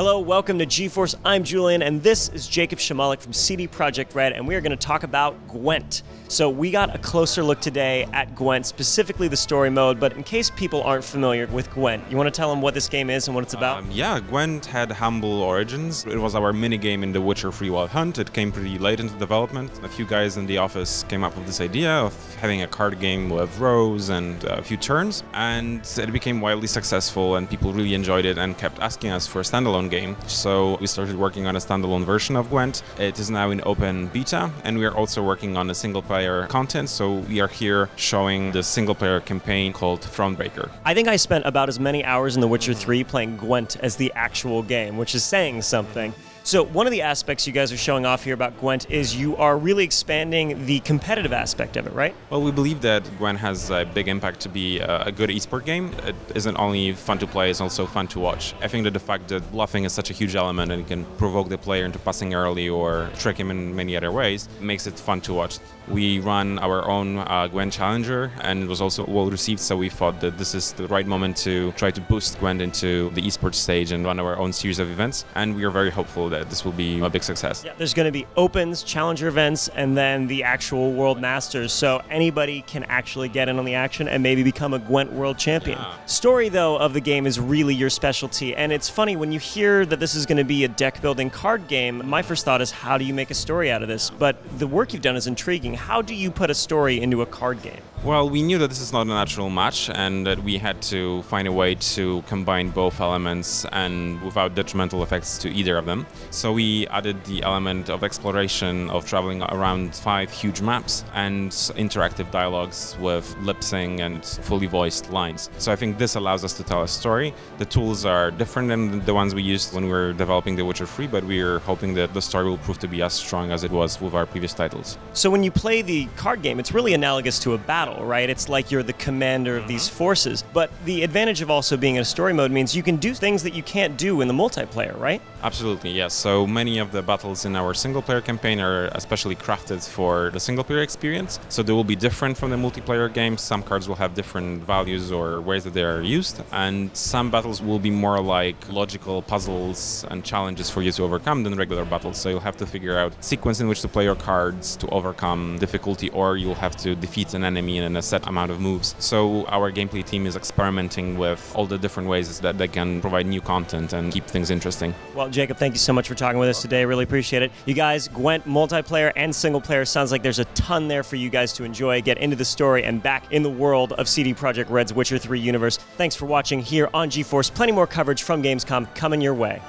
Hello, welcome to GeForce. I'm Julian, and this is Jacob Shamalik from CD Projekt Red, and we are going to talk about Gwent. So we got a closer look today at Gwent, specifically the story mode, but in case people aren't familiar with Gwent, you want to tell them what this game is and what it's about? Yeah, Gwent had humble origins. It was our minigame in The Witcher Free Wild Hunt. It came pretty late into development. A few guys in the office came up with this idea of having a card game with rows and a few turns, and it became wildly successful, and people really enjoyed it and kept asking us for a standalone game. So we started working on a standalone version of Gwent. It is now in open beta, and we are also working on a single-player content. So we are here showing the single-player campaign called Thronebreaker. I think I spent about as many hours in The Witcher 3 playing Gwent as the actual game, which is saying something. So one of the aspects you guys are showing off here about Gwent is you are really expanding the competitive aspect of it, right? Well, we believe that Gwent has a big impact to be a good esport game. It isn't only fun to play, it's also fun to watch. I think that the fact that bluffing is such a huge element and it can provoke the player into passing early or trick him in many other ways makes it fun to watch. We run our own Gwent Challenger, and it was also well received, so we thought that this is the right moment to try to boost Gwent into the esports stage and run our own series of events, and we are very hopeful that this will be a big success. Yeah, there's going to be opens, challenger events, and then the actual World Masters, so anybody can actually get in on the action and maybe become a Gwent World Champion. Yeah. Story, though, of the game is really your specialty, and it's funny, when you hear that this is going to be a deck-building card game, my first thought is, how do you make a story out of this? But the work you've done is intriguing. How do you put a story into a card game? Well, we knew that this is not a natural match and that we had to find a way to combine both elements and without detrimental effects to either of them. So we added the element of exploration, of traveling around 5 huge maps, and interactive dialogues with lip sync and fully voiced lines. So I think this allows us to tell a story. The tools are different than the ones we used when we were developing The Witcher 3, but we are hoping that the story will prove to be as strong as it was with our previous titles. So when you play the card game, it's really analogous to a battle, right? It's like you're the commander of these forces. But the advantage of also being in a story mode means you can do things that you can't do in the multiplayer, right? Absolutely, yes. So many of the battles in our single-player campaign are especially crafted for the single-player experience. So they will be different from the multiplayer games. Some cards will have different values or ways that they are used. And some battles will be more like logical puzzles and challenges for you to overcome than regular battles. So you'll have to figure out sequence in which to play your cards to overcome difficulty, or you'll have to defeat an enemy in a set amount of moves. So our gameplay team is experimenting with all the different ways that they can provide new content and keep things interesting. Well, Jacob, thank you so much for talking with us today. Really appreciate it. You guys, Gwent multiplayer and single player, sounds like there's a ton there for you guys to enjoy. Get into the story and back in the world of CD Projekt Red's Witcher 3 universe. Thanks for watching here on GeForce. Plenty more coverage from Gamescom coming your way.